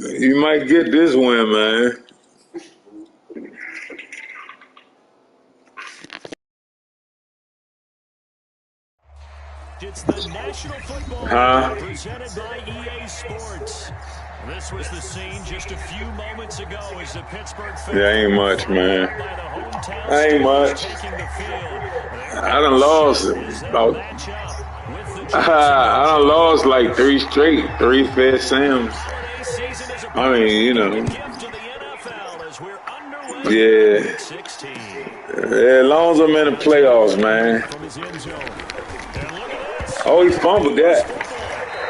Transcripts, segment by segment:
You might get this win, man. It's the National Football Huh? League presented by EA Sports. This was the scene just a few moments ago as the Pittsburgh Yeah, faithful ain't were much, fired man. up by the hometown Ain't Steelers much. taking the field. They're I in done the lost shut as they'll about. match up with the Jacksonville I done lost like Jaguars. 3 straight, 3 fair Sims. Holiday season is I upon us. mean, you What a know. gift to the NFL as we're underway here in Yeah. Week 16. As long as I'm in the playoffs, man. From his end zone. And look at this. Oh, he Here's the fumbled loose that. football.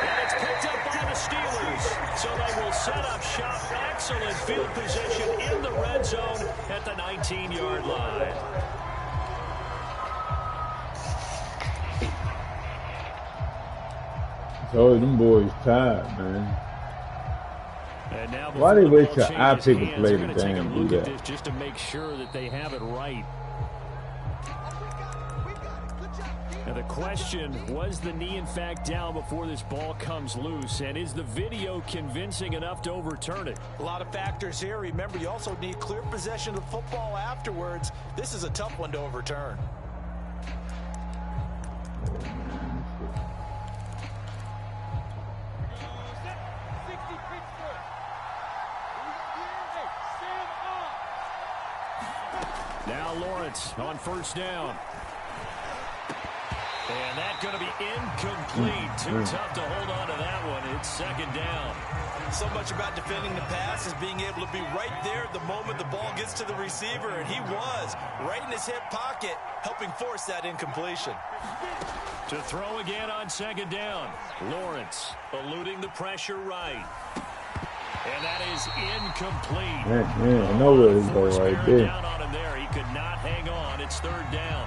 And it's picked up by the Steelers. So they will set up shop. Excellent field position in the red zone at the 19-yard line. So them boys tired, man. And now Why they the wait ball till I changes pick a hands, play they're to going to take a damn do look at that? this just to make sure that they have it right. Now the question, was the knee in fact down before this ball comes loose? And is the video convincing enough to overturn it? A lot of factors here. Remember, you also need clear possession of the football afterwards. This is a tough one to overturn. Now Lawrence on first down. And that's going to be incomplete. Too tough to hold on to that one. It's second down. So much about defending the pass is being able to be right there at the moment the ball gets to the receiver, and he was right in his hip pocket, helping force that incompletion. To throw again on second down. Lawrence eluding the pressure right. And that is incomplete. Man, I know where to go right there. Down on him there. He could not hang on. It's third down.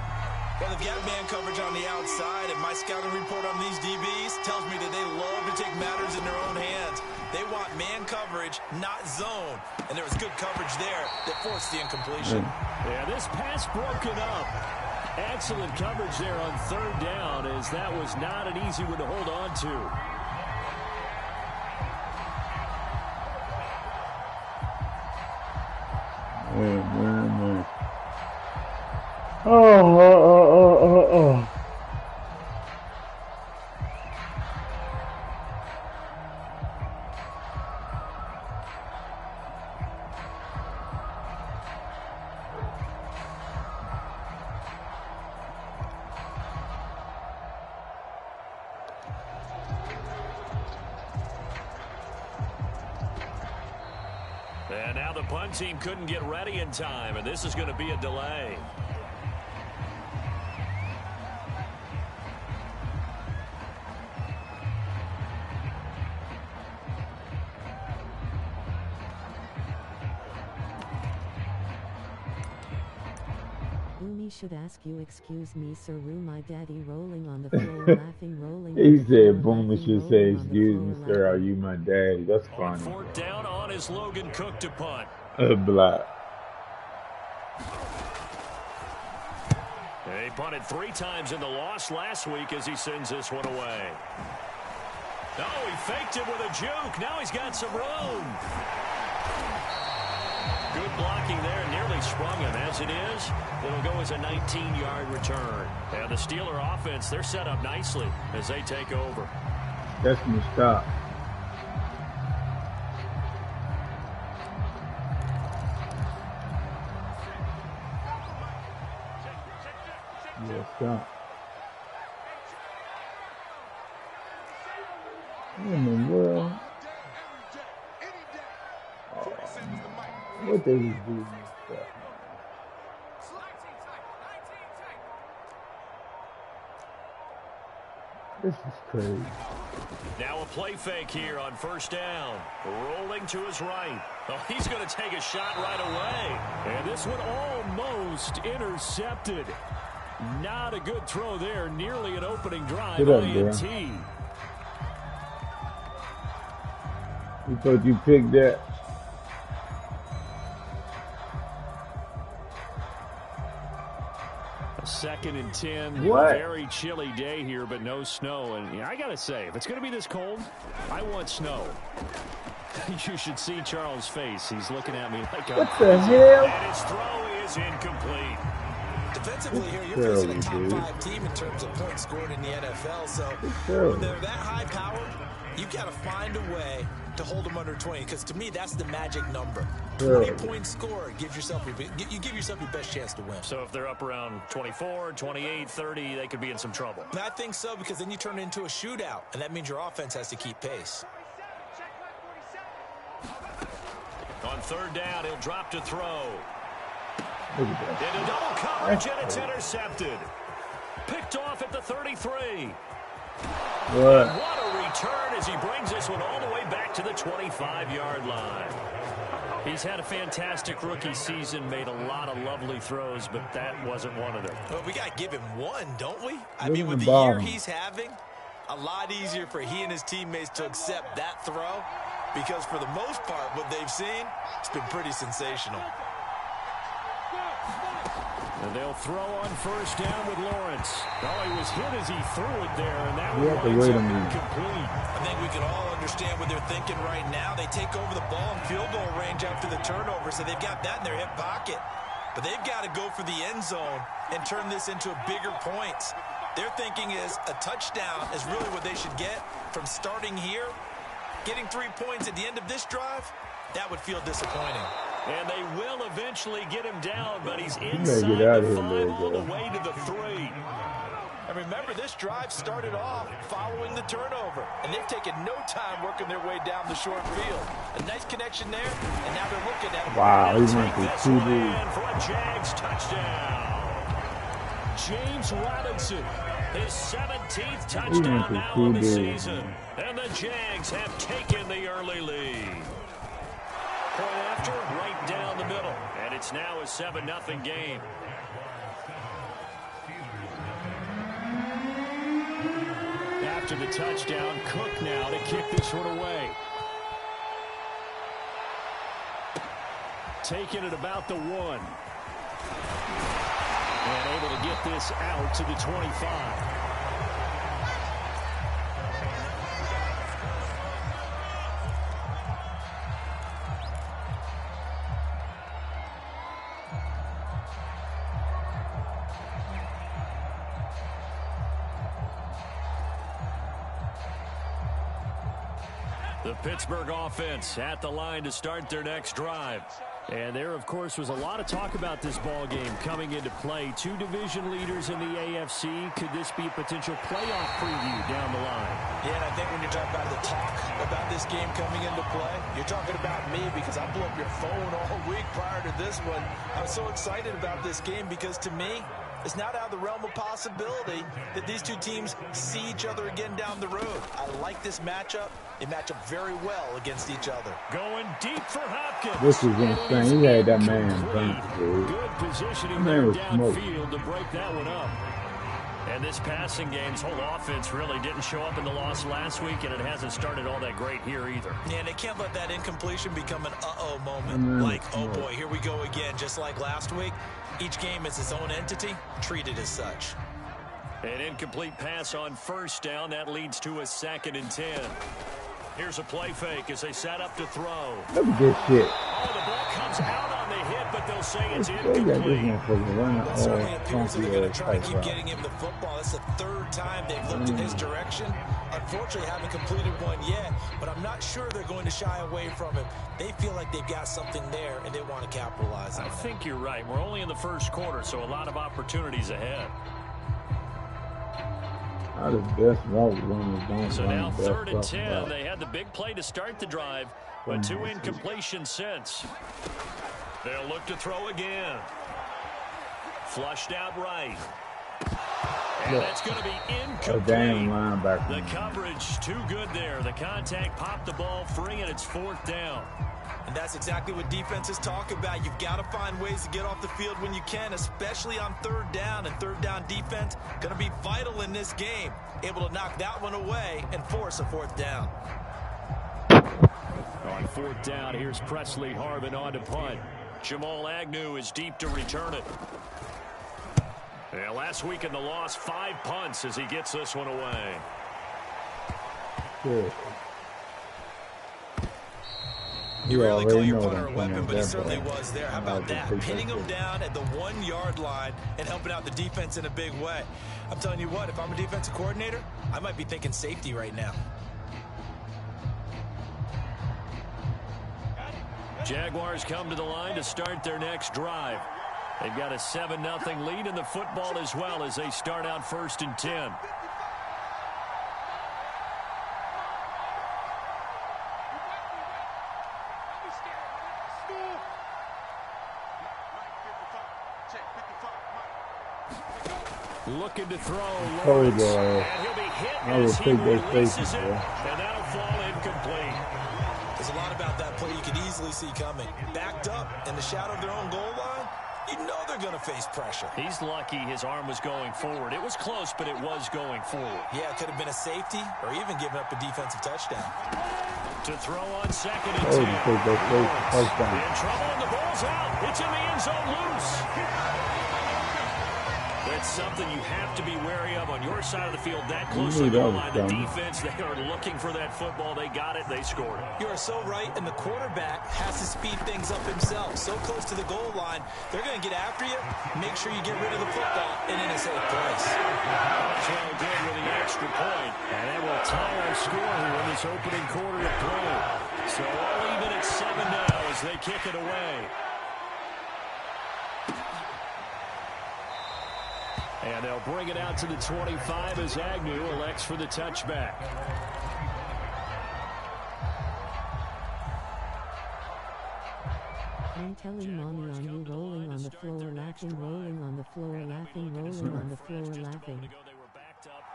Well, they've got man coverage on the outside, and my scouting report on these DBs tells me that they love to take matters in their own hands. They want man coverage, not zone. And there was good coverage there that forced the incompletion. Yeah, this pass broken up. Excellent coverage there on third down, as that was not an easy one to hold on to. Man. Oh. And now the punt team couldn't get ready in time, and this is going to be a delay. Boomie should ask you, excuse me, sir, my daddy rolling on the floor, laughing, rolling. He said, Boomie should say, excuse me, sir, are you my daddy? That's funny. On fourth down on is Logan Cook to punt. Black. He punted 3 times in the loss last week as he sends this one away. Oh, he faked it with a juke. Now he's got some room. Good blocking there, nearly sprung him. As it is, it'll go as a 19-yard return. And the Steeler offense, they're set up nicely as they take over. That's my stop. Yeah, stop. What in the world? Oh, what does he do? This is crazy. Now a play fake here on first down. Rolling to his right. Oh, he's going to take a shot right away. And this one almost intercepted. Not a good throw there. Nearly an opening drive. Get up, INT. You thought you picked that? Second and 10. What? Very chilly day here, but no snow. And I got to say, if it's going to be this cold, I want snow. You should see Charles' face. He's looking at me like I'm What the crazy. hell? And his throw is incomplete. Defensively here, you're Terrible, facing a top dude. 5 team in terms of points scored in the NFL. So Terrible. when they're that high powered, you've got to find a way to hold them under 20. Because to me, that's the magic number. 20 points scored gives yourself you give yourself your best chance to win. So if they're up around 24, 28, 30, they could be in some trouble. And I think so, because then you turn it into a shootout, and that means your offense has to keep pace. On third down, he'll drop to throw. Look at that. Into double coverage, and it's intercepted. Picked off at the 33. What? What a return as he brings this one all the way back to the 25-yard line. He's had a fantastic rookie season, made a lot of lovely throws, but that wasn't one of them. Well, we got to give him one, don't we? I Look mean, at with the the year bottom. he's having, a lot easier for he and his teammates to accept that throw, because for the most part, what they've seen, it's been pretty sensational. And they'll throw on first down with Lawrence. Oh, he was hit as he threw it there, and that You have to winds wait a up minute. incomplete. I think we can all understand what they're thinking right now. They take over the ball in field goal range after the turnover, so they've got that in their hip pocket. But they've got to go for the end zone and turn this into bigger points. Their thinking is a touchdown is really what they should get from starting here. Getting 3 points at the end of this drive, that would feel disappointing. And they will eventually get him down, but he's better inside get out the of here, 5 Larry, all the bro. way to the 3. And remember, this drive started off following the turnover, and they've taken no time working their way down the short field. A nice connection there, and now they're looking at Wow, he They'll went take through this two one in dudes. for a Jags touchdown. James Robinson, his 17th touchdown through now two of the dudes. season. And the Jags have taken the early lead. Point after, right down the middle. And it's now a 7-0 game. After the touchdown, Cook now to kick this one away. Taking it about the 1. And able to get this out to the 25. The Pittsburgh offense at the line to start their next drive. And there, of course, was a lot of talk about this ball game coming into play. 2 division leaders in the AFC. Could this be a potential playoff preview down the line? Yeah, and I think when you're talking about the talk about this game coming into play, you're talking about me, because I blew up your phone all week prior to this one. I'm so excited about this game because, to me, it's not out of the realm of possibility that these two teams see each other again down the road. I like this matchup. They match up very well against each other. Going deep for Hopkins. This is insane. He had that man Incomplete. bumped, dude. Good positioning That there man was smoked. downfield to break that one up. And this passing game's whole offense really didn't show up in the loss last week, and it hasn't started all that great here either. Yeah, and they can't let that incompletion become an uh-oh moment. Like, oh boy, here we go again, just like last week. Each game is its own entity, treated as such. An incomplete pass on first down. That leads to a 2nd and 10. Here's a play fake as they set up to throw. Look at this shit. Oh, the ball comes out on the hit, but they'll say it's They got this incomplete. motherfucker running It certainly all appears that funky they're going ass to try to type keep route. getting him the football. That's the 3rd time they've looked in his direction. Unfortunately, haven't completed one yet, but I'm not sure they're going to shy away from him. They feel like they've got something there, and they want to capitalize on I it. think you're right. We're only in the first quarter, so a lot of opportunities ahead. Not the best route runners don't So run now the best 3rd and stuff 10. about. They had the big play to start the drive, but 2 incompletions since. They'll look to throw again. Flushed out right. And that's going to be A damn incomplete. linebacker. The coverage too good there. The contact popped the ball free, and it's 4th down. And that's exactly what defenses talk about. You've got to find ways to get off the field when you can, especially on 3rd down. And 3rd down defense going to be vital in this game. Able to knock that one away and force a 4th down. On 4th down, here's Presley Harvin on to punt. Jamal Agnew is deep to return it. Yeah, last week in the loss, 5 punts as he gets this one away. Good. You You rarely call already your know what punter I'm a coming weapon, at but he that certainly ball. was there. How I'm about about to that? take Pinning that him shit. down at the 1-yard line and helping out the defense in a big way. I'm telling you what, if I'm a defensive coordinator, I might be thinking safety right now. Jaguars come to the line to start their next drive. They've got a 7-0 lead in the football as well as they start out 1st and 10. Looking to throw Told Lawrence, you, and he'll be hit I will as he take those releases safeties, it, bro. and that'll fall incomplete. There's a lot about that play you could easily see coming. Backed up in the shadow of their own goal line, you know they're going to face pressure. He's lucky his arm was going forward. It was close, but it was going forward. Yeah, it could have been a safety or even given up a defensive touchdown. To throw on 2nd and 10. Told you, take those safeties. Touchdown. In trouble, and the ball's out. It's in the end zone loose. That's something you have to be wary of on your side of the field. That close to the goal line. The defense, they are looking for that football. They got it. They scored it. You are so right, and the quarterback has to speed things up himself. So close to the goal line, they're going to get after you. Make sure you get rid of the football and in a safe place. Well did with the extra point. And that will tie our score here in this opening quarter of play. So all even at 7 now as they kick it away. And they'll bring it out to the 25 as Agnew elects for the touchback. I'm telling mommy on you, rolling on the floor, laughing, rolling on the floor, laughing, rolling on the floor, laughing.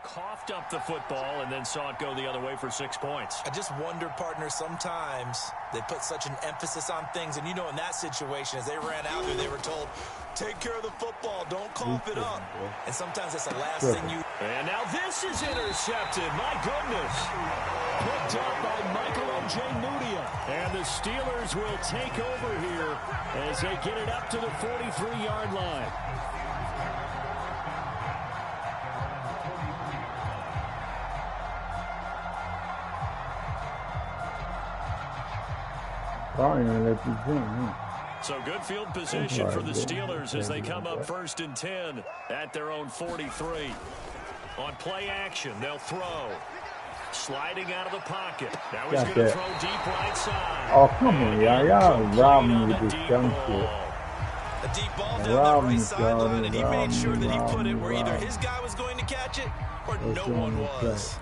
Coughed up the football and then saw it go the other way for 6 points. I just wonder, partner, sometimes they put such an emphasis on things. And you know, in that situation, as they ran out there, they were told, take care of the football, don't cough it up. And sometimes that's the last thing you... And now this is intercepted. My goodness. Picked up by Michael Ojemudia. And the Steelers will take over here as they get it up to the 43-yard line. Probably gonna let you jump, huh? So good field position for the Steelers as they come up 1st and 10 at their own 43. On play action, they'll throw. Sliding out of the pocket. Now he's going to throw deep right side. Oh, come on, y'all. Y'all robbing me with this dumb shit. A deep ball down that right sideline, and he made sure that he put it where either his guy was going to catch it or no one was.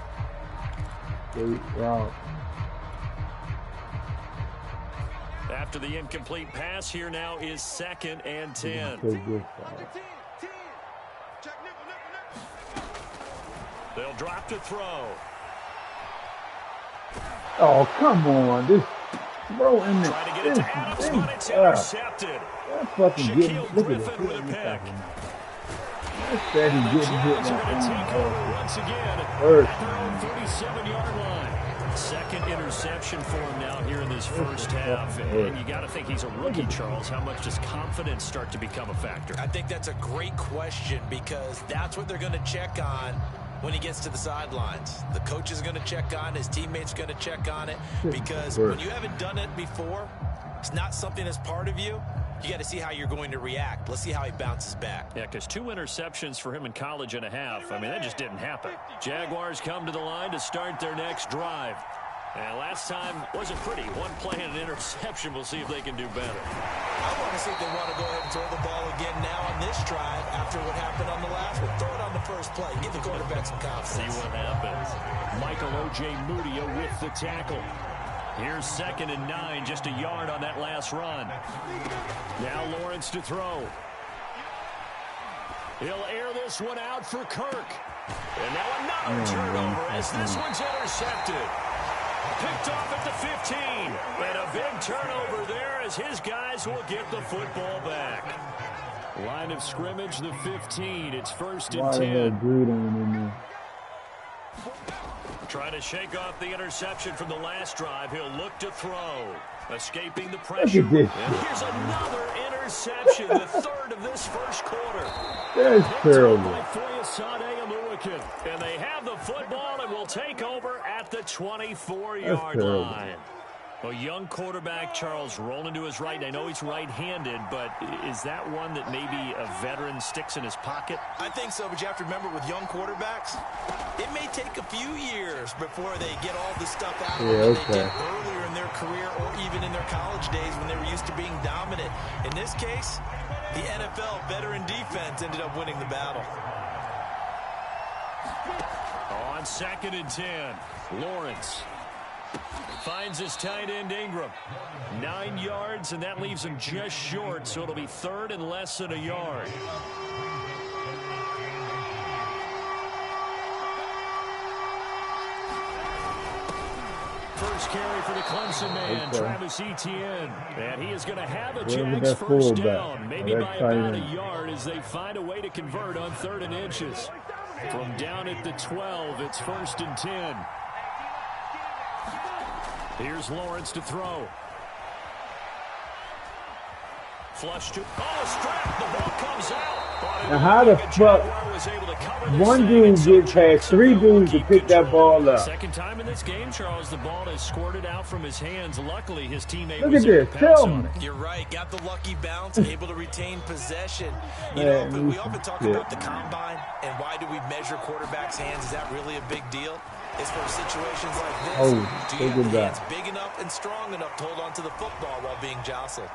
After the incomplete pass, here now is 2nd and 10. They'll drop to throw. Oh, come on. This throw in the... Trying to get it to Adams, but it's intercepted. That's fucking getting... Look at Griffin with a pick. That's that he's getting hit Jags are going to take over once again at their own 37-yard line. 2nd interception for him now here in this first half. And you got to think he's a rookie, Charles. How much does confidence start to become a factor? I think that's a great question because that's what they're going to check on when he gets to the sidelines. The coach is going to check on it. His teammates are going to check on it because when you haven't done it before, it's not something that's part of you. You got to see how you're going to react. Let's see how he bounces back. Yeah, because 2 interceptions for him in college and a half. I mean, that just didn't happen. Jaguars come to the line to start their next drive. And last time wasn't pretty. 1 play and an interception. We'll see if they can do better. I want to see if they want to go ahead and throw the ball again now on this drive after what happened on the last one. Throw it on the first play. Give the quarterback some confidence. See what happens. Michael Ojemudia with the tackle. Here's 2nd and 9, just a yard on that last run. Now Lawrence to throw. He'll air this one out for Kirk. And now another turnover as this one's intercepted. Picked off at the 15. And a big turnover there as his guys will get the football back. Line of scrimmage, the 15. It's 1st and 10. Trying to shake off the interception from the last drive. He'll look to throw. Escaping the pressure. And here's another interception, the 3rd of this first quarter. That's terrible. And they have the football and will take over at the 24-yard line. A young quarterback, Charles, rolling to his right. I know he's right-handed, but is that one that maybe a veteran sticks in his pocket? I think so, but you have to remember with young quarterbacks, it may take a few years before they get all the stuff out of them that they did earlier in their career or even in their college days when they were used to being dominant. In this case, the NFL veteran defense ended up winning the battle. On 2nd and 10, Lawrence finds his tight end Ingram. 9 yards, and that leaves him just short, so it'll be 3rd and less than a yard. First carry for the Clemson man, Travis Etienne. And he is going to have a Jags first down, maybe by about a yard as they find a way to convert on 3rd and inches. From down at the 12, it's 1st and 10. Here's Lawrence to throw. Flush to strap. The ball comes out. Now how the fuck one dude gets past 3 dudes to pick that ball up? Second time in this game, Charles, the ball has squirted out from his hands. Luckily, his teammate Look was at this. Tell me. You're right. Got the lucky bounce, able to retain possession. You know, but we often talk about the combine and why do we measure quarterbacks' hands? Is that really a big deal? It's for situations like this. Do you have the hands big enough and strong enough to hold on to the football while being jostled?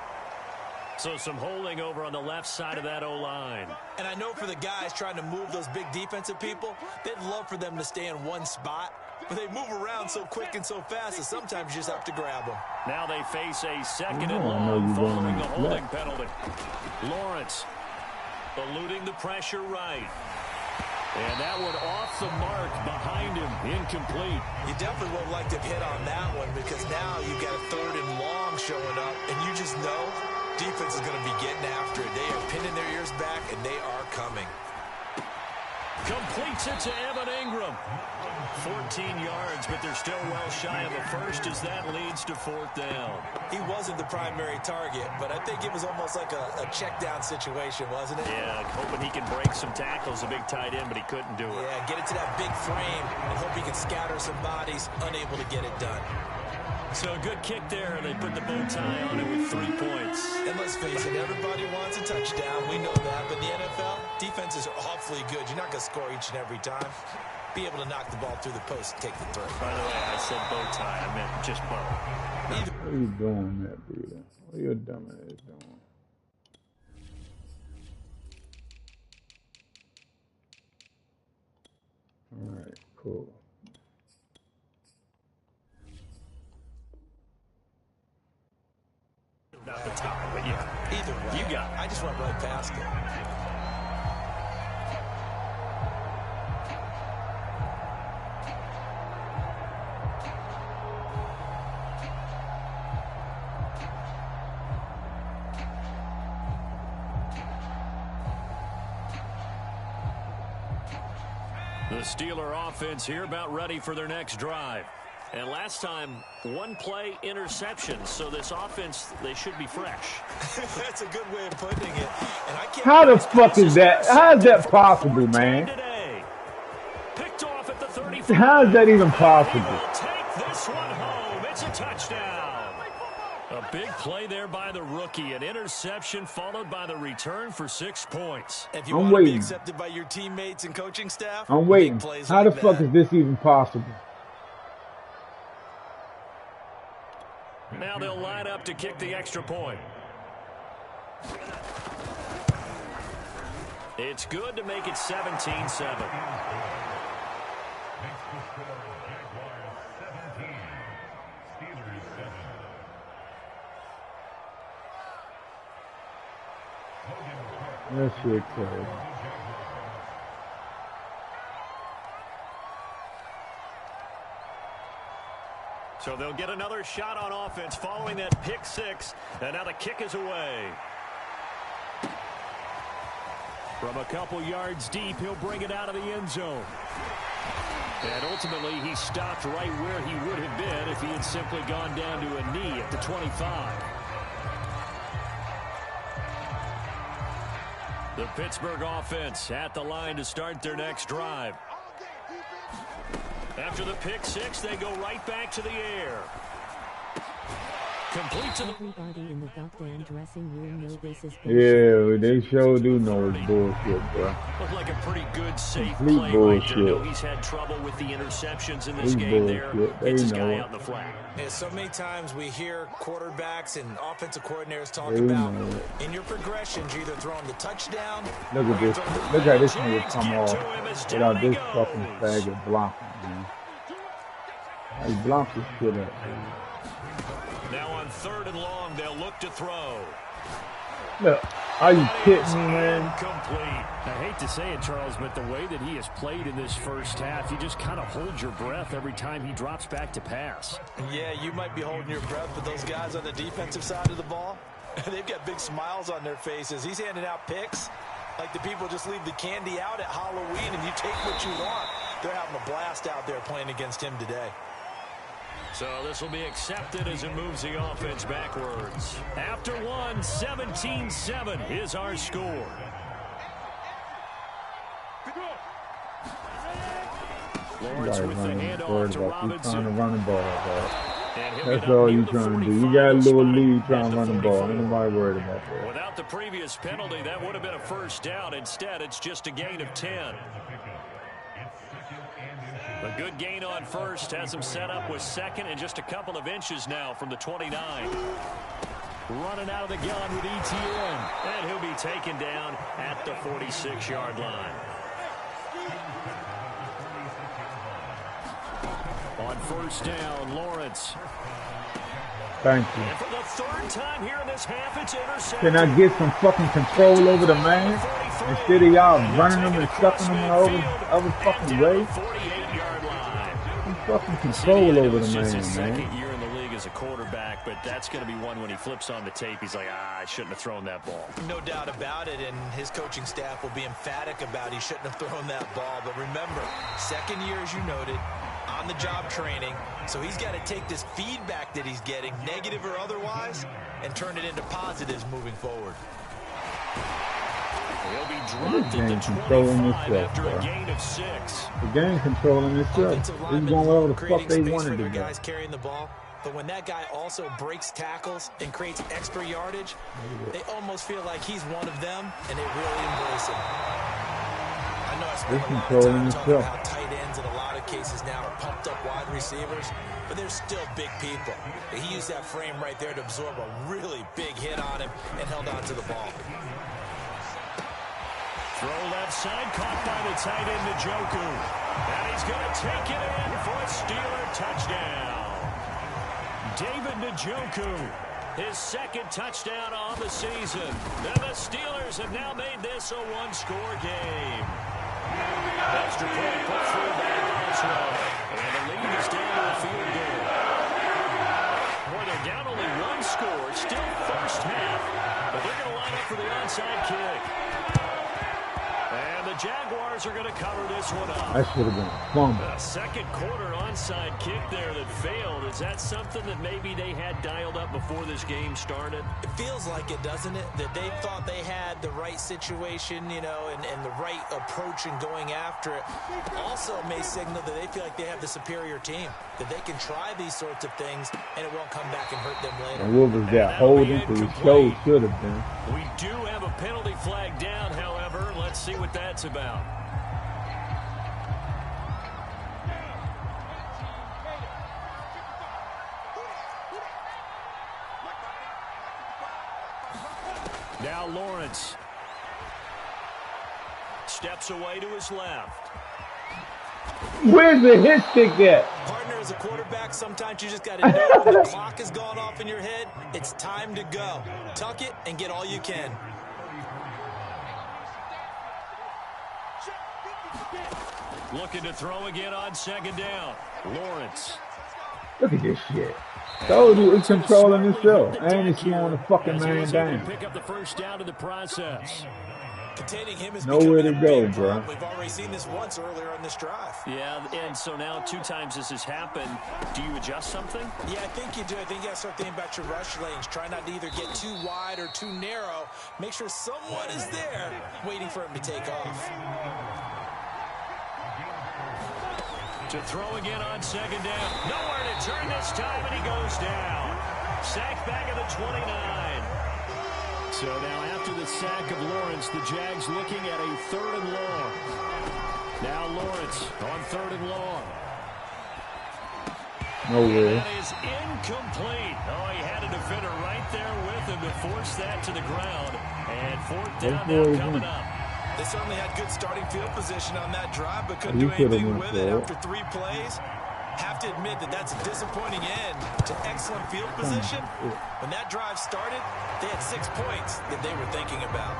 So some holding over on the left side of that O-line. And I know for the guys trying to move those big defensive people, they'd love for them to stay in one spot. But they move around so quick and so fast that sometimes you just have to grab them. Now they face a 2nd and long following the holding penalty. Lawrence eluding the pressure right. And that one off the mark behind him, incomplete. You definitely would like to have hit on that one because now you've got a 3rd and long showing up, and you just know defense is going to be getting after it. They are pinning their ears back, and they are coming. Completes it to Evan Ingram. 14 yards, but they're still well shy of a first as that leads to 4th down. He wasn't the primary target, but I think it was almost like a check down situation, wasn't it? Yeah, hoping he can break some tackles, a big tight end, but he couldn't do it. Yeah, get it to that big frame and hope he can scatter some bodies, unable to get it done. So a good kick there, and they put the bow tie on it with 3 points. And let's face it, everybody wants a touchdown. We know that. But in the NFL, defenses are awfully good. You're not going to score each and every time. Be able to knock the ball through the post and take the throw. By the way, I said bow tie. I meant just bow. What are you doing there, Peter? What are you dumb ass doing? All right, cool. Not the top, but yeah. Either way, you got it. I just went right past it. The Steeler offense here about ready for their next drive. And last time, 1 play interception. So this offense, they should be fresh. That's a good way of putting it. And I can't. How the fuck is that? How is that possible, man? Picked off at the 35. How is that even possible? Take this one home. It's a touchdown. A big play there by the rookie. An interception followed by the return for 6 points. If you want to be accepted by your teammates and coaching staff, I'm waiting. How the fuck is this even possible? Now they'll line up to kick the extra point. It's good to make it 17-7. That shit crazy. So they'll get another shot on offense following that pick 6. And now the kick is away. From a couple yards deep, he'll bring it out of the end zone. And ultimately, he stopped right where he would have been if he had simply gone down to a knee at the 25. The Pittsburgh offense at the line to start their next drive. After the pick 6, they go right back to the air. Complete to the... Everybody in the goddamn dressing room know this is bullshit. Yeah, they sure do know it's bullshit, bro. Looked like a pretty good, safe Complete play bullshit. right there. No, he's had trouble with the interceptions in this It's game there. bullshit. They Gets his know guy it. out in the flat. Yeah, so many times we hear quarterbacks and offensive coordinators talk They about know it. in your progressions, you're either throwing the touchdown. Look at this. Look how this nigga come off without this fucking faggot blocking, man. He blocked this shit up, man. Now on 3rd and long, they'll look to throw. Look, are you kidding me, man? Complete. I hate to say it, Charles, but the way that he has played in this first half, you just kind of hold your breath every time he drops back to pass. Yeah, you might be holding your breath, but those guys on the defensive side of the ball, they've got big smiles on their faces. He's handing out picks like the people just leave the candy out at Halloween and you take what you want. They're having a blast out there playing against him today. So this will be accepted as it moves the offense backwards. After one, 17-7 is our score. Lawrence with the handoff to Robinson. Trying to run the ball, bro. And he'll That's get all up you near the trying to do. 45 You got a little spot lead trying at to the run the ball. 44. Ain't nobody worried about that. Without the previous penalty, that would have been a first down. Instead, it's just a gain of 10. A good gain on first has him set up with second and just a couple of inches now from the 29. Running out of the gun with ETN. And he'll be taken down at the 46-yard line. On first down, Lawrence. Thank you. And for the 3rd time here in this half, it's intercepted. Can I get some fucking control over the man instead of y'all running them and stuffing them other fucking way? Some fucking control over the man, his man. second year in the league as a quarterback, but that's going to be one when he flips on the tape. He's like, I shouldn't have thrown that ball. No doubt about it, and his coaching staff will be emphatic about he shouldn't have thrown that ball. But remember, second year, as you noted, on-the-job training, so he's got to take this feedback that he's getting, negative or otherwise, and turn it into positives moving forward. He'll be dropped at the 25 after a gain of 6. The game controlling itself. He's going wherever the fuck they wanted to go. Guys carrying the ball, but when that guy also breaks tackles and creates extra yardage, they almost feel like he's one of them, and they really embrace him. I know I spent a lot of time talking about how tight ends in a lot of cases now are pumped up wide receivers, but they're still big people. He used that frame right there to absorb a really big hit on him and held on to the ball. Throw left side, caught by the tight end, Njoku. And he's going to take it in for a Steeler touchdown. David Njoku, his 2nd touchdown on the season. And the Steelers have now made this a one-score game. Extra point put through by Boswell. And the lead is down to a field goal. Boy, they're down only 1 score, still first half. But they're going to line up for the onside kick. And the Jaguars are going to cover this one up. That should have been a fumble. A second quarter onside kick there that failed. Is that something that maybe they had dialed up before this game started? It feels like it, doesn't it? That they thought they had the right situation, you know, and the right approach in going after it. Also may signal that they feel like they have the superior team, that they can try these sorts of things and it won't come back and hurt them later. And what was that holding? Because it sure should have been. We do have a penalty flag down, however. Let's see what that's about. Now Lawrence steps away to his left. Where's the hit stick at? Partner, as a quarterback, sometimes you just got to know when the clock has gone off in your head, it's time to go. Tuck it and get all you can. Looking to throw again on 2nd down. Lawrence. Look at this shit. Told you it's controlling itself. And it's slowing the fucking man down. Pick up the first down in the process. Containing him is nowhere to go, bro. We've already seen this once earlier on this drive. Yeah, and so now 2 times this has happened. Do you adjust something? Yeah, I think you do. I think you got to start thinking about your rush lanes. Try not to either get too wide or too narrow. Make sure someone is there waiting for him to take off. To throw again on 2nd down. Nowhere to turn this time, and he goes down. Sacked back at the 29. So now after the sack of Lawrence, the Jags looking at a 3rd and long. Now Lawrence on 3rd and long. No way. That is incomplete. Oh, he had a defender right there with him to force that to the ground. And 4th down now coming up. They certainly had good starting field position on that drive, but couldn't do anything with it after 3 plays. Have to admit that that's a disappointing end to excellent field position. When that drive started, they had 6 points that they were thinking about.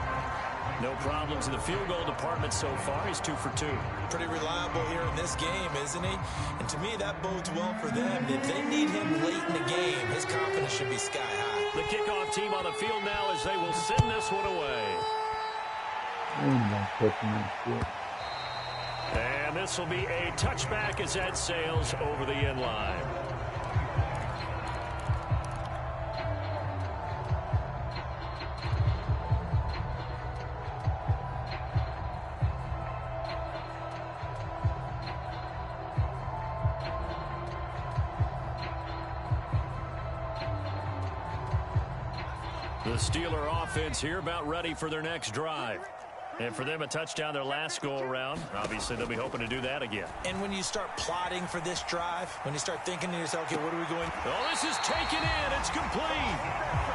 No problems in the field goal department so far. He's 2 for 2. Pretty reliable here in this game, isn't he? And to me, that bodes well for them. If they need him late in the game, his confidence should be sky high. The kickoff team on the field now as they will send this one away. And this will be a touchback as that sails over the end line. The Steeler offense here about ready for their next drive. And for them, a touchdown their last go-around. Obviously, they'll be hoping to do that again. And when you start plotting for this drive, when you start thinking to yourself, okay, what are we going? Oh, this is taken in. It's complete.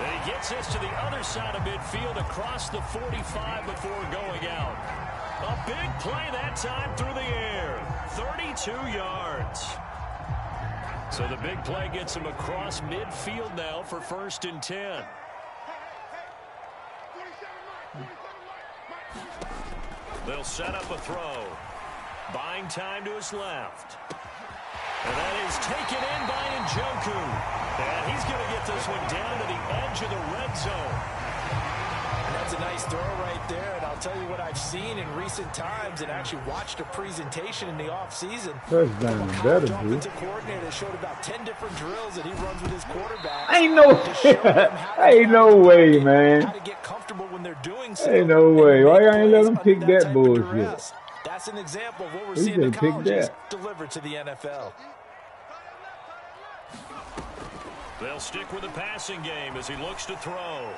And he gets this to the other side of midfield across the 45 before going out. A big play that time through the air. 32 yards. So the big play gets him across midfield now for 1st and 10. They'll set up a throw. Buying time to his left. And that is taken in by Njoku. And he's going to get this one down to the edge of the red zone. And that's a nice throw right there. And I'll tell you what I've seen in recent times and actually watched a presentation in the offseason. Touchdown better, dude. Offensive coordinator showed about 10 different drills that he runs with his quarterback. Ain't no way, man. How to get comfortable when they're doing so. Ain't no way. Why y'all ain't let him pick that bullshit? That's an example of what we're seeing in colleges delivered to the NFL. They'll stick with the passing game as he looks to throw.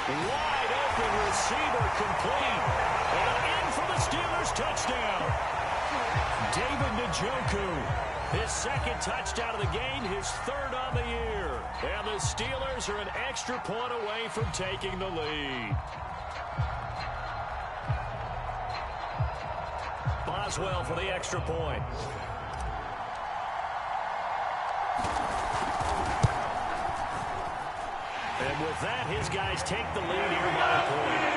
Wide open receiver complete. And in for the Steelers touchdown. David Njoku. His 2nd touchdown of the game, his 3rd on the year. And the Steelers are an extra point away from taking the lead. Boswell for the extra point. And with that, his guys take the lead here by a point.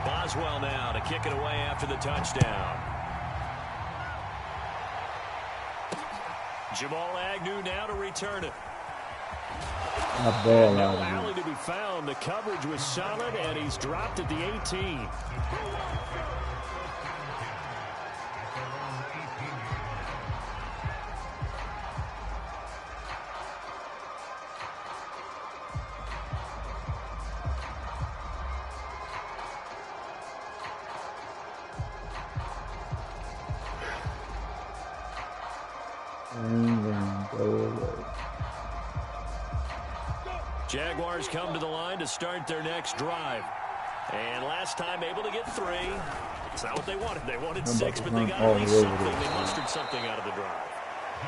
Boswell now to kick it away after the touchdown. Jamal Agnew now to return it. Not bad, no alley to be found. The coverage was solid, and he's dropped at the 18. Jaguars come to the line to start their next drive. And last time able to get 3. It's not what they wanted. They wanted 6, but they got at least something. They mustered something out of the drive.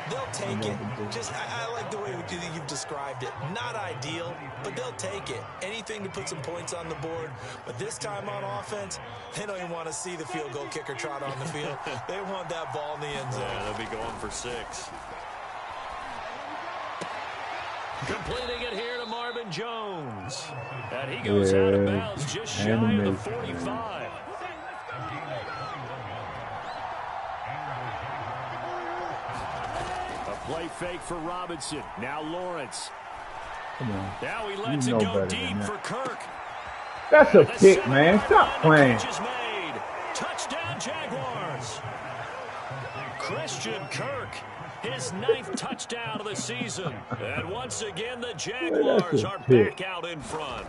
They'll take it. Just, I like the way you've described it. Not ideal, but they'll take it. Anything to put some points on the board. But this time on offense, they don't even want to see the field goal kicker trot on the field. They want that ball in the end zone. Yeah, they'll be going for 6. Completing it here to Marvin Jones. And he goes out of bounds just shy of the 45. A play fake for Robinson. Now Lawrence. Come on. Now he lets it go deep for Kirk. That's a kick, man. Stop playing. Touchdown Jaguars. Christian Kirk, his 9th touchdown of the season. And once again, the Jaguars are back out in front.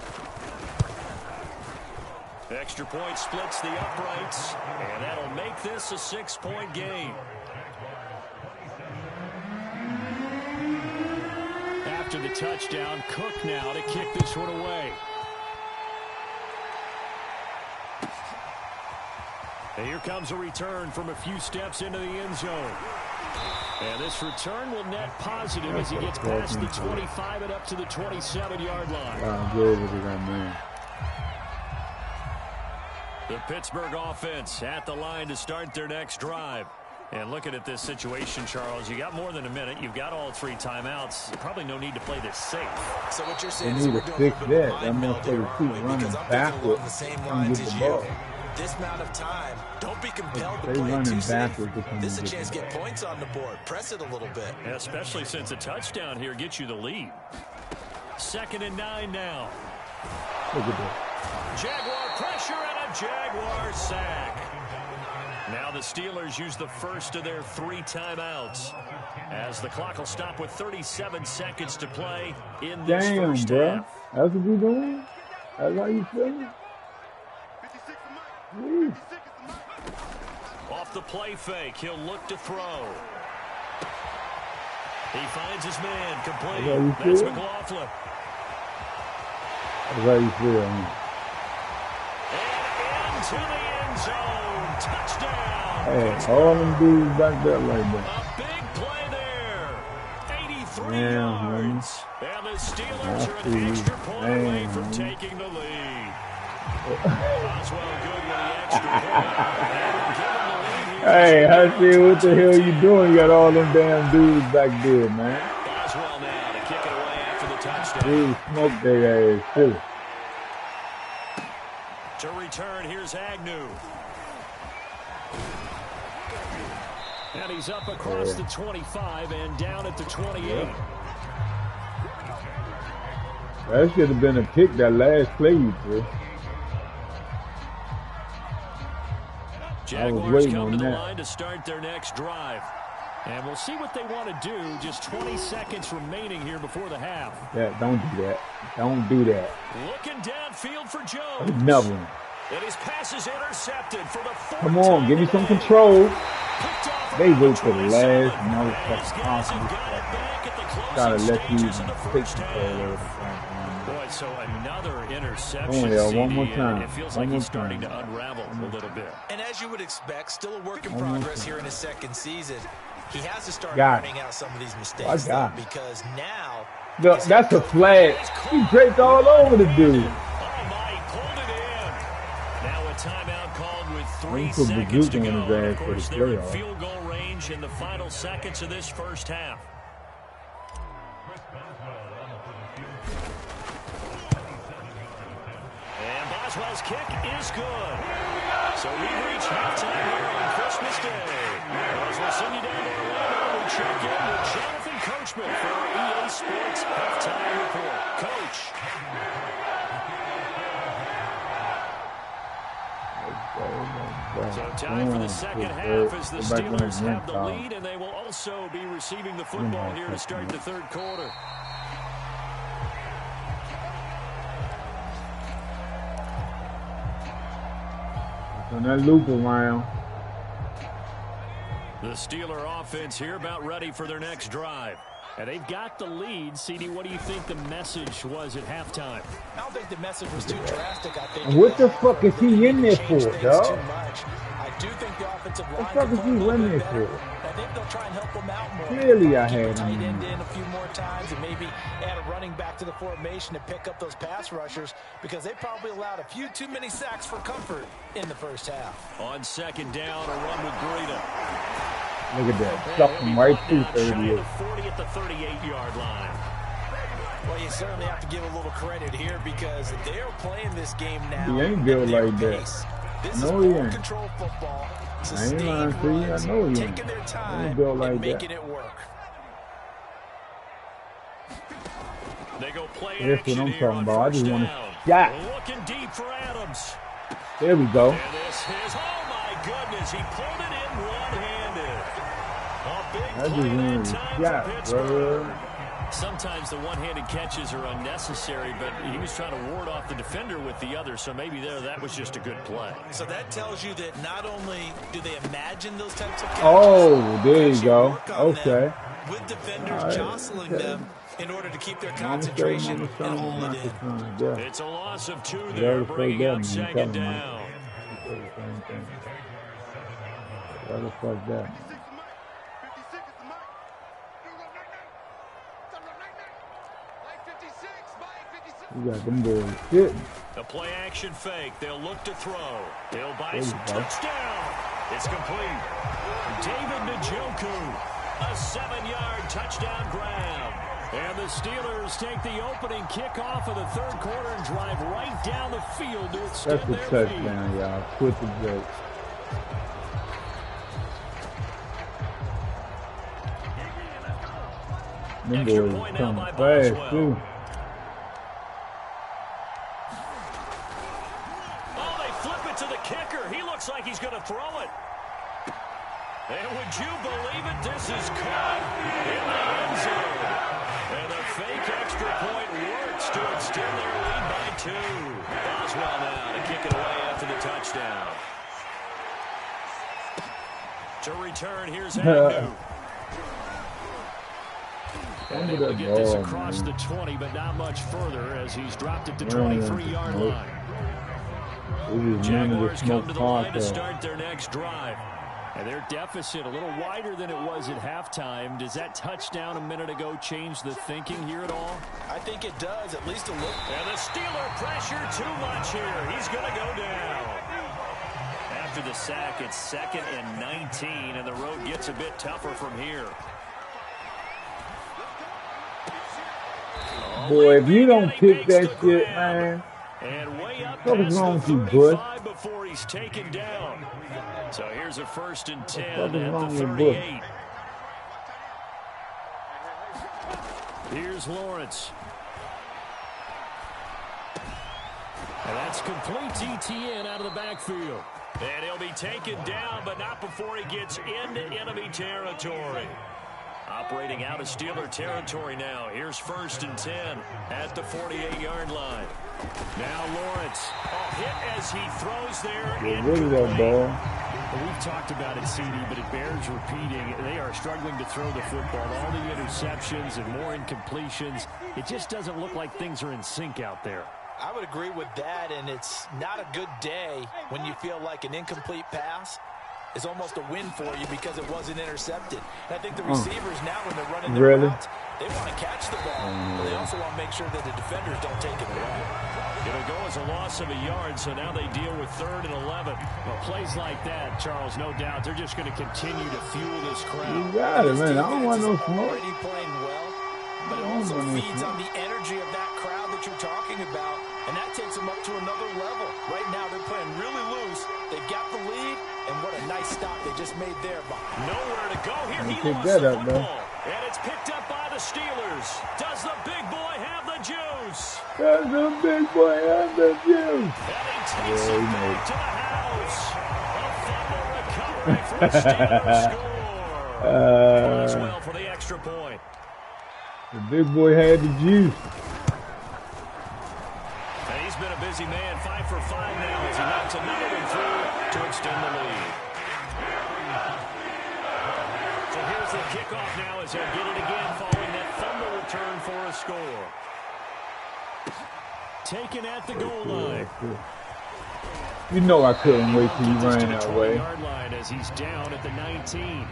Extra point splits the uprights, and that'll make this a 6-point game. After the touchdown, Cook now to kick this one away. And here comes a return from a few steps into the end zone. And this return will net positive as he gets past the 25 and up to the 27-yard line. The Pittsburgh offense at the line to start their next drive. And looking at this situation, Charles, you got more than a minute. You've got all 3 timeouts. Probably no need to play this safe. So what you're saying they is need we're to doing fix that. That motherfucker keep running backwards. the same lines as you. This amount of time, don't be compelled to play it too safe. This is a chance to get points on the board. Press it a little bit. Yeah, especially since a touchdown here gets you the lead. 2nd and 9 now. Look at that. Jaguar pressure and a Jaguar sack. Now the Steelers use the first of their 3 timeouts as the clock will stop with 37 seconds to play in this first half. That's what we doing? That's how you feeling? Off the play fake, he'll look to throw. He finds his man complete. That's McLaughlin. That's how you feel, man. And into the end zone. Touchdown. Hey, all them dudes back there like that. A big play there. 83 yards. And the Steelers are an extra point away from taking the lead. Oswell good with the extra point. Hey, I see what the hell you doing? You got all them damn dudes back there, man. Oswell now to kick it away after the touchdown. Dude, smoke their ass, too. To return, here's Agnew. And he's up across the 25 and down at the 28. That should have been a kick that last play you threw. Jaguars come to the line to start their next drive. And we'll see what they want to do. Just 20 seconds remaining here before the half. Yeah, don't do that. Don't do that. Looking downfield for Jones. Another one. And his pass is intercepted for the 4th Come on, time give me today. some control. They wait For till the last motherfucking possible second. Gotta let you take control of it. Boy, so another interception. Oh, yeah, one more CD, time. and it feels like he's starting to unravel a little bit. And as you would expect, still a work in progress here in his 2nd season. He has to start Got pointing out some of these I mistakes got because now Look, that's a flag. He draped all over the dude. Oh, my, he pulled it in. Now a timeout called with 3 He put seconds to Bazooka go. on his And ass of for the course, they're in playoff. field goal range in the final seconds of this first half. And Boswell's kick is good. So we reach halftime here on Christmas Day. As we'll send you down to Orlando, we check in with Jonathan Coachman for our EA Sports Halftime Report. Coach. So time for the second half as the Steelers have the lead, and they will also be receiving the football here to start the 3rd quarter. On that loop around. The Steeler offense here about ready for their next drive. And they've got the lead. CD, what do you think the message was at halftime? I don't think the message was too drastic. I think What the fuck is he in there for, dog? I do think the offensive line What the fuck is he in there for? I think they'll try and help him out more. Clearly I Keep the had tight him. end in a few more times and maybe add a running back to the formation to pick up those pass rushers because they probably allowed a few too many sacks for comfort in the first half. On 2nd down, a run with Breida. Look at that. Stuck him right through 38. 40 at the 38-yard line. Well, you certainly have to give a little credit here because they're playing this game now. He ain't built at their like that. pace. This No, is he ball ain't. control football. I ain't Sustained lying to you. I runs, know he ain't. taking their He time ain't built like and that. making it work. They go play That's action what I'm here talking on about. I just first want down. to shot. Looking deep for Adams. There we go. And this is, oh my goodness, he pulled it in one-handed. A big That's play just that one time shot, for Pittsburgh. bro. Sometimes the one-handed catches are unnecessary, but he was trying to ward off the defender with the other, so maybe that was just a good play. So that tells you that not only do they imagine those types of catches, Oh, there you go. Okay. with defenders Right. jostling them in order to keep their Mama said, concentration Mama and said, hold Mama it in. said, yeah. It's a loss of 2 You there, already bringing fucked up up, man. second Tell him, down. man. You said the same thing. You already fucked up. You got them boys sitting. The play action fake. They'll look to throw. They'll buy There you some go. touchdown. It's complete. David Njoku, a 7-yard touchdown grab. And the Steelers take the opening kickoff of the third quarter and drive right down the field to extend That's a their lead. touchdown, y'all. Quit the joke. Them Extra boys point now coming by fast, Boswell. too. Oh, they flip it to the kicker. He looks like he's going to throw it. And would you believe it? This is caught in the end zone. And the fake extra point works to extend their lead by 2. Boswell now to kick it away after the touchdown. To return, here's Agnew. And able to get this across the 20, but not much further as he's dropped it to 23-yard line. Jaguars come to the line to start their next drive. And their deficit a little wider than it was at halftime. Does that touchdown a minute ago change the thinking here at all? I think it does, at least a little. And the Steeler pressure too much here. He's going to go down. After the sack, it's 2nd and 19, and the road gets a bit tougher from here. Boy, if you don't pick that shit, man, and way up what was wrong with you, Bush? Before he's taken down. So here's a 1st and 10 What was at wrong the with Bush? 38. Here's Lawrence. And that's complete to ETN out of the backfield. And he'll be taken down, but not before he gets into enemy territory. Operating out of Steeler territory now. Here's 1st and 10 at the 48-yard line. Now Lawrence. Oh, hit as he throws there. Yeah, what is that ball? Well, we've talked about it, CD, but it bears repeating. They are struggling to throw the football. All the interceptions and more incompletions. It just doesn't look like things are in sync out there. I would agree with that, and it's not a good day when you feel like an incomplete pass is almost a win for you because it wasn't intercepted. And I think the receivers now, when they're running their routes, they want to catch the ball, but they also want to make sure that the defenders don't take it away. It'll go as a loss of a yard, so now they deal with 3rd and 11. Well, plays like that, Charles, no doubt, they're just going to continue to fuel this crowd. You got it, man. I don't want no smoke. Already playing well, but it also feeds on the energy of that crowd that you're talking about, and that takes them up to another level. Right now, they're playing really loose. They've got the lead, and what a nice stop they just made there. Nowhere to go here. He pick lost that the up, man. football. And it's picked up by the Steelers. Does the big boy have the juice? Does the big boy have the juice? And he takes it back to the house. A fumble recovery for the Steelers score. Boswell for the extra point. The big boy had the juice. And he's been a busy man, 5 for 5 now as he knocks another one through to extend the lead. So here's the kickoff now as they'll get it again following that fumble return for a score. Taken at the goal line. You know I couldn't wait till you ran that way. Yard line as he's down at the 19.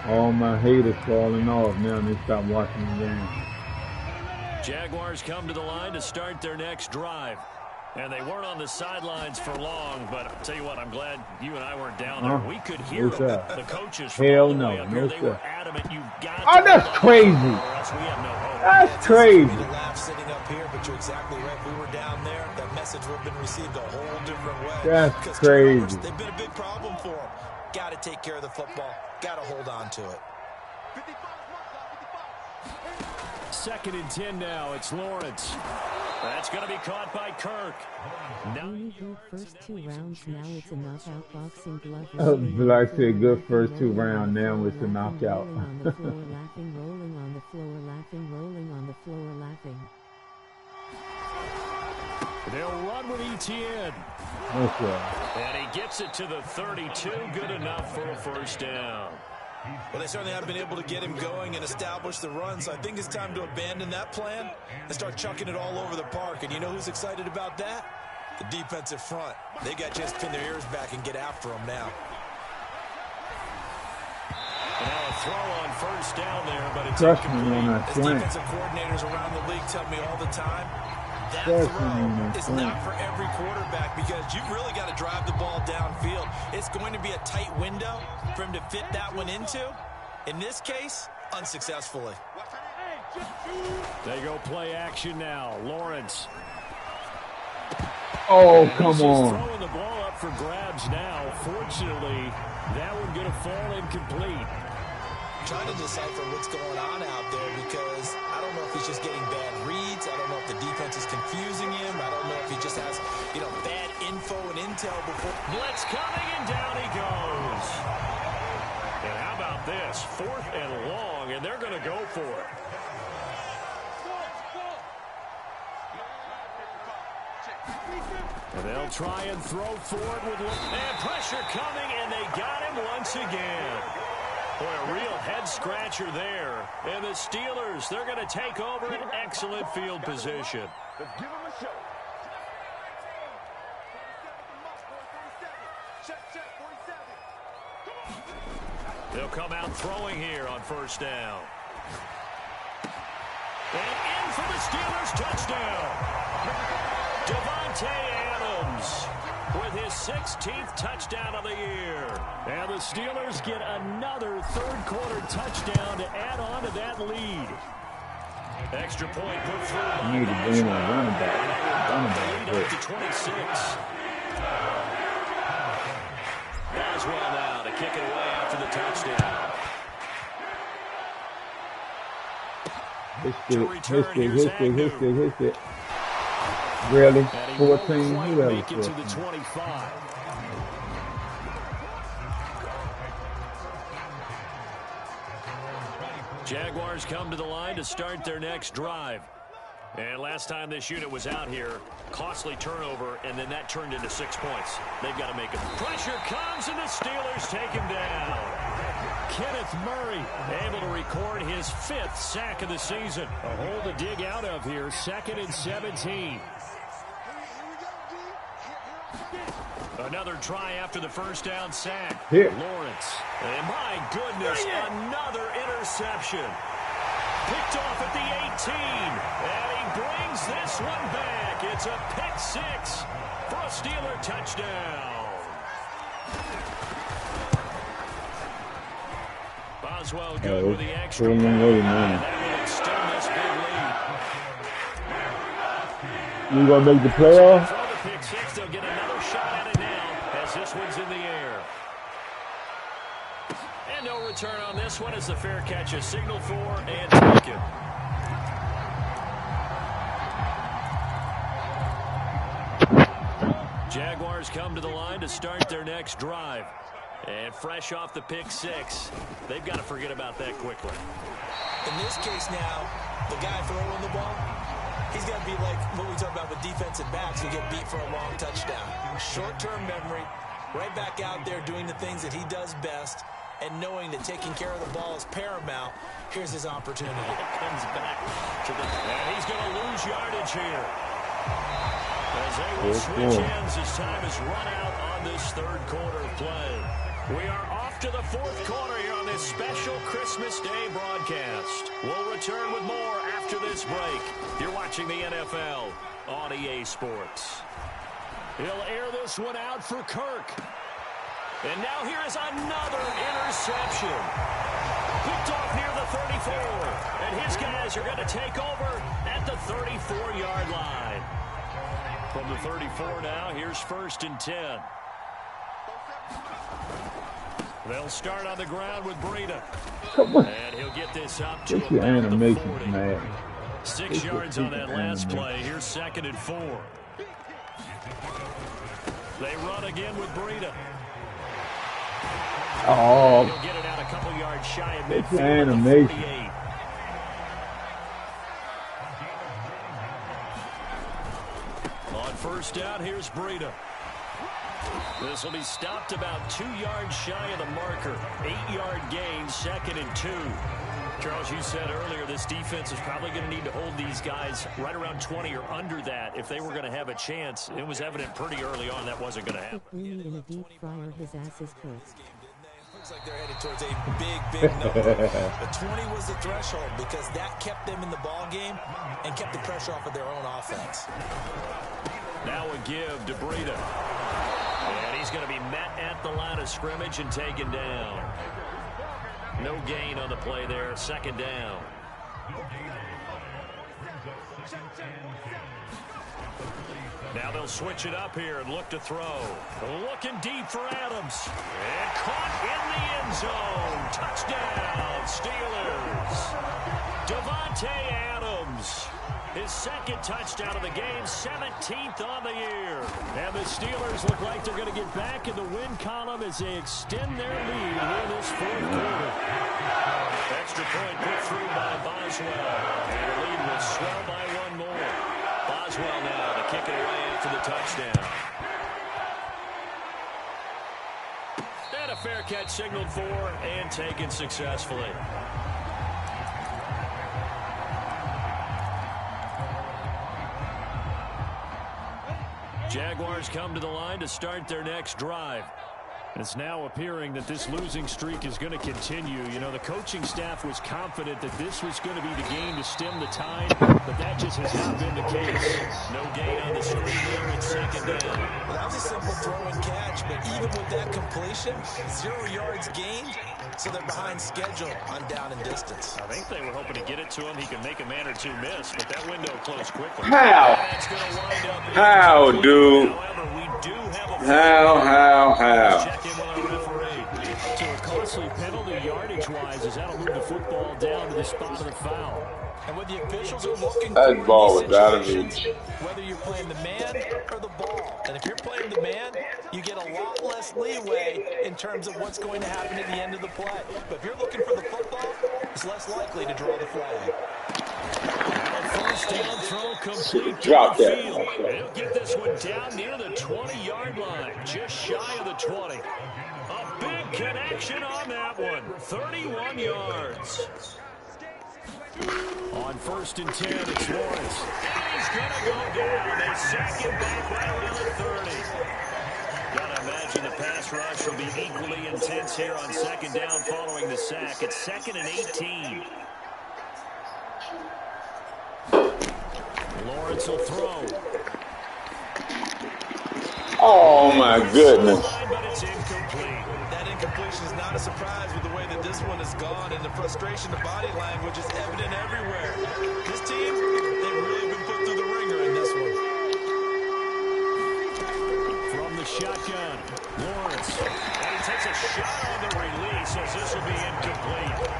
All my haters falling off now and they stop watching the game. Jaguars come to the line to start their next drive. And they weren't on the sidelines for long, but I'll tell you what, I'm glad you and I weren't down there. We could hear the coaches from all the way up here. They were adamant, you've got Oh, that's crazy. That's crazy. The laugh sitting up here, but you're exactly right. If we were down there, that message would have been received a whole different way. That's crazy. They've been a big problem for them. Got to take care of the football. Got to hold on to it. 2nd and 10 now. It's Lawrence. That's going to be caught by Kirk. Only good first 2 rounds, now it's a knockout boxing glove. Like I said, good first 2 rounds, now it's a knockout. Rolling on the floor, laughing, rolling on the floor, laughing, rolling on the floor, laughing. They'll run with Etienne. Okay. And he gets it to the 32. Good enough for a first down. Well, they certainly have been able to get him going and establish the run, so I think it's time to abandon that plan and start chucking it all over the park. And you know who's excited about that? The defensive front. They got a chance to pin their ears back and get after him now. And now a throw on first down there, but it's incomplete. As defensive coordinators around the league tell me all the time, that throw is not for every quarterback because you've really got to drive the ball downfield. It's going to be a tight window for him to fit that one into. In this case, unsuccessfully. They go play action now. Lawrence. Oh, come He's on. just throwing the ball up for grabs now. Fortunately, that one going to fall incomplete. Trying to decipher what's going on out there because I don't know if he's just getting bad reads. I don't know if the defense is confusing him. I don't know if he just has, bad info and intel before. Blitz coming, and down he goes. And how about this? 4th and long, and they're going to go for it. And they'll try and throw forward with and pressure coming, and they got him once again. Boy, a real head-scratcher there. And the Steelers, they're going to take over an excellent field position. Let's give him a show. They'll come out throwing here on first down. And in for the Steelers, touchdown. Devontae Adams with his 16th touchdown of the year. And the Steelers get another third-quarter touchdown to add on to that lead. Extra point put through. You need to bring in a running back. Lead up to 26. Boswell now to kick it away after the touchdown. Hit it. Really? 14? Who else? Make it to the 25. Jaguars come to the line to start their next drive. And last time this unit was out here, costly turnover, and then that turned into 6 points. They've got to make it. Pressure comes, and the Steelers take him down. Kenneth Murray able to record his 5th sack of the season. A hole to dig out of here, 2nd and 17. Another try after the first down sack. Here. Lawrence. And my goodness, another interception. Picked off at the 18. And he brings this one back. It's a pick 6 for a Steeler touchdown. Boswell good with the extra point. And that will extend this big lead. You gonna make the playoffs? Throw the pick 6. They'll get another shot at it now as this one's in the air. And no return on this one as the fair catch is signaled for and taken. Jaguars come to the line to start their next drive. And fresh off the pick 6, they've got to forget about that quickly. In this case now, the guy throwing the ball, he's got to be like what we talk about with defensive backs who get beat for a long touchdown. Short-term memory, right back out there doing the things that he does best, and knowing that taking care of the ball is paramount. Here's his opportunity. Comes back to the, and he's going to lose yardage here. As they will switch ends as time is run out on this third quarter of play. We are off to the 4th quarter here on this special Christmas Day broadcast. We'll return with more after this break. You're watching the NFL on EA Sports. He'll air this one out for Kirk. And now here is another interception. Picked off near the 34. And his guys are going to take over at the 34-yard line. From the 34 now, here's 1st and 10. They'll start on the ground with Breida. And he'll get this up to This your about the animation, 40. man. 6 yards on that last play. Here's 2nd and 4. They run again with Breida. Oh, He'll get it out a couple yards shy of it's midfield at the animation. 48. On 1st down, here's Breida. This will be stopped about 2 yards shy of the marker. 8-yard gain, 2nd and 2. Charles, you said earlier this defense is probably going to need to hold these guys right around 20 or under that if they were going to have a chance. It was evident pretty early on that wasn't going to happen. Boomy in a deep fryer, his ass is cooked. Looks like they're headed towards a big number. But 20 was the threshold because that kept them in the ball game and kept the pressure off of their own offense. Now a give to Breida. And he's going to be met at the line of scrimmage and taken down. No gain on the play there. 2nd down. Now they'll switch it up here and look to throw. Looking deep for Adams. And caught in the end zone. Touchdown, Steelers. Devontae Adams. His 2nd touchdown of the game, 17th on the year. And the Steelers look like they're going to get back in the win column as they extend their lead here this 4th quarter. Extra point put through by Boswell. And the lead will swell by 1 more. Boswell now to kick it away after the touchdown. And a fair catch signaled for and taken successfully. Jaguars come to the line to start their next drive. It's now appearing that this losing streak is going to continue. You know, the coaching staff was confident that this was going to be the game to stem the tide, but that just has not been the case. No gain on the streak there at 2nd down. Well, that was a simple throw and catch, but even with that completion, 0 yards gained, so they're behind schedule on down and distance. I think they were hoping to get it to him. He could make a man or two miss, but that window closed quickly. How? How, dude? However, we do have a How? check in with our referee. So a costly penalty yardage-wise as that'll move the football down to the spot of the foul. And when the officials are looking That for ball these was out of situations, reach. whether you're playing the man or the ball. And if you're playing the man, you get a lot less leeway in terms of what's going to happen at the end of the play. But if you're looking for the football, it's less likely to draw the flag. A 1st down throw complete. Drop that. They'll get this one down near the 20-yard line, just shy of the 20. A big connection on that one. 31 yards. On 1st and 10, it's Lawrence. He's going to go down. They sack him back right around the 30. Gotta imagine the pass rush will be equally intense here on 2nd down following the sack. It's 2nd and 18. Lawrence will throw. Oh, my goodness. But it's incomplete. That incompletion is not a surprise with the way that this one has gone, and the frustration, the body language is evident everywhere. This team, they've really been put through the ringer in this one. From the shotgun, Lawrence. And he takes a shot on the release as this will be incomplete.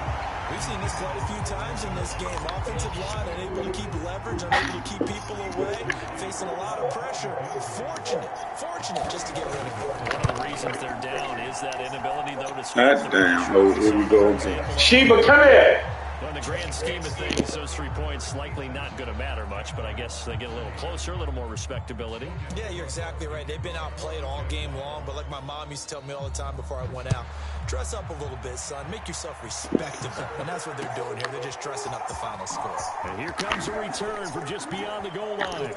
We've seen this quite a few times in this game. Offensive line unable to keep leverage, unable to keep people away, facing a lot of pressure. Fortunate just to get rid of it. One of the reasons they're down is that inability, though, to stop That the damn pressure. hole. Here we go. Sheba, come here. Well, in the grand scheme of things, those 3 points likely not going to matter much, but I guess they get a little closer, a little more respectability. Yeah, you're exactly right. They've been outplayed all game long, but like my mom used to tell me all the time before I went out, dress up a little bit, son. Make yourself respectable. And that's what they're doing here. They're just dressing up the final score. And here comes a return from just beyond the goal line.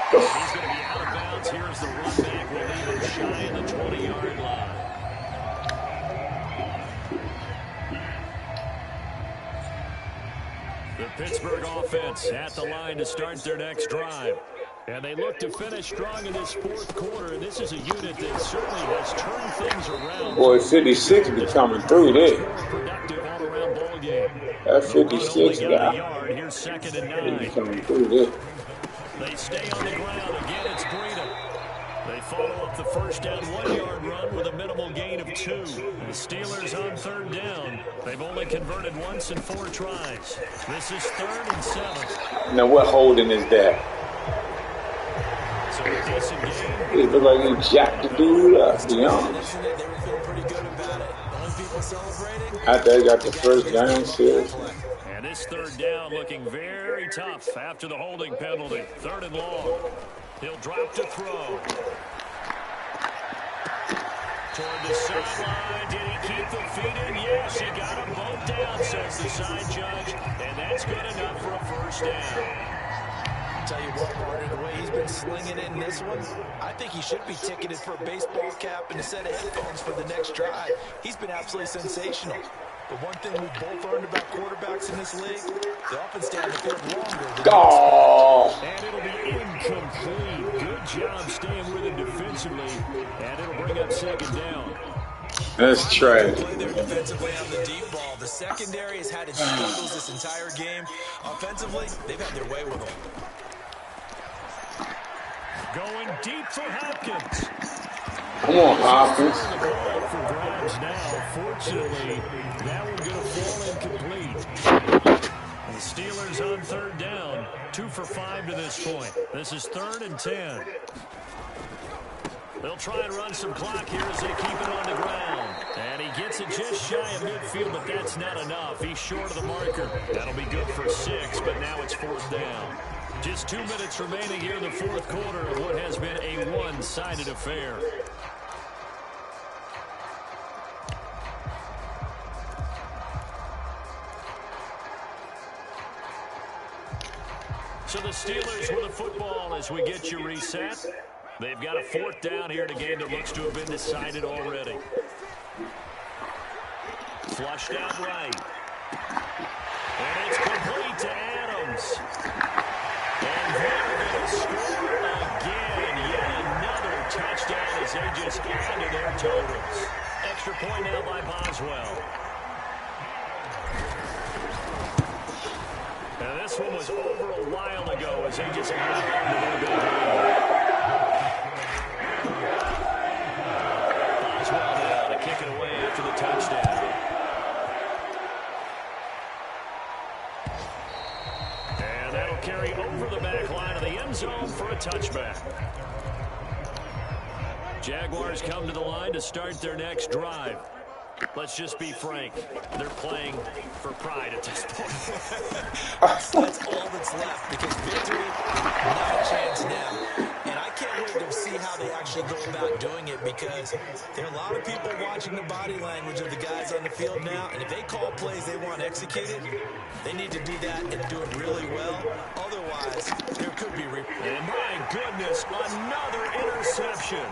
He's going to be out of bounds. Here's the run back. We'll leave him shy of the 20-yard line. The Pittsburgh offense at the line to start their next drive. And they look to finish strong in this 4th quarter. And this is a unit that certainly has turned things around. Boy, 56 be coming through there. Productive all-around ball game. That 56 guy. Here's 2nd and He 9. coming through there. They stay on the ground. Again, it's Breida. They follow up the 1st down 1-yard run run with a minimal gain of 2. The Steelers on third down. They've only converted once in 4 tries. This is 3rd and 7. Now what holding is that? So a decent game. It looked like you jacked the dude up, you know? They were feeling pretty good about it. The only people celebrating. After they got the first down, seriously. And this 3rd down looking very tough after the holding penalty. 3rd and long. He'll drop to throw. Toward the sideline. Did he keep the feet in? Yes, he got them both down, says the side judge. And that's good enough for a first down. Tell you what, Marty, the way he's been slinging in this one, I think he should be ticketed for a baseball cap and a set of headphones for the next drive. He's been absolutely sensational. But one thing we've both learned about quarterbacks in this league, they often stay on the field longer than And it'll be incomplete. Good job staying with him defensively. And it'll bring up 2nd down. That's trash. play there defensively on the deep ball. The secondary has had its struggles this entire game. Offensively, they've had their way with them. Going deep for Hopkins. Come on, Hopkins. The ball for grabs now. Fortunately, that one going to fall incomplete. And the Steelers on 3rd down. 2 for 5 to this point. This is 3rd and 10. They'll try and run some clock here as they keep it on the ground. And he gets it just shy of midfield, but that's not enough. He's short of the marker. That'll be good for 6, but now it's 4th down. Just 2 minutes remaining here in the 4th quarter of what has been a one-sided affair. So the Steelers with the football as we get you reset. They've got a 4th down here in a game that looks to have been decided already. Flushed out right. And it's complete to Adams. And they're going to score again. Yet another touchdown as they just added their totals. Extra point now by Boswell. And this one was over a while ago as they just added their big lead. Boswell now to kick it away after the touchdown. Carry over the back line of the end zone for a touchback. Jaguars come to the line to start their next drive. Let's just be frank. They're playing for pride at this point. That's all that's left because victory, not a chance now. And I can't wait to see how they actually go about doing it because there are a lot of people watching the body language of the guys on the field now. And if they call plays they want executed, they need to do that and do it really well. Otherwise, there could be... And my goodness, another interception.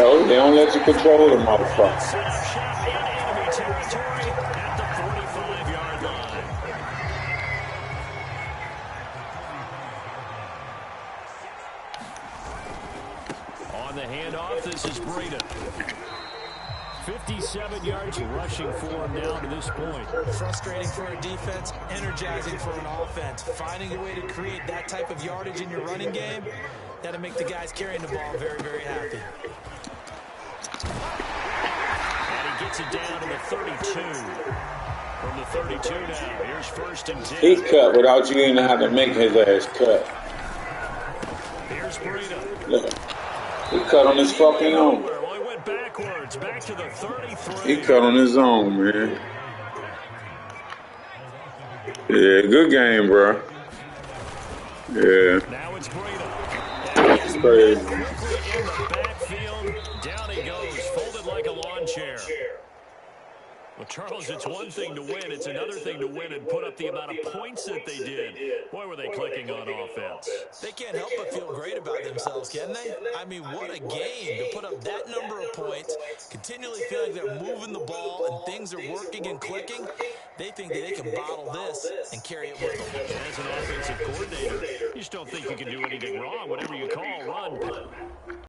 Oh, they don't let you control the motherfucker. Set up shop in enemy territory at the 45-yard line. On the handoff, this is Breida. 57 yards rushing for him now to this point. Frustrating for a defense, energizing for an offense. Finding a way to create that type of yardage in your running game, that'll make the guys carrying the ball very, very happy. And he gets it down to the 32. From the 32 now, here's 1st and 10. He cut without you even having to make his ass cut. Here's Breida. Look, he cut on his fucking own. Well, he went backwards, back to the 33. He cut on his own, man. Yeah, good game, bro. Yeah. Now it's Breida. It's crazy. Quickly in the backfield. Down he goes, folded like a lawn chair. Well, Charles, it's one thing to win. It's another thing to win and put up the amount of points that they did. Boy, were they clicking on offense. They can't help but feel great about themselves, can they? I mean, what a game to put up that number of points, continually feeling like they're moving the ball and things are working and clicking. They think that they can bottle this and carry it with them. And as an offensive coordinator, you just don't think you can do anything wrong. Whatever you call, run.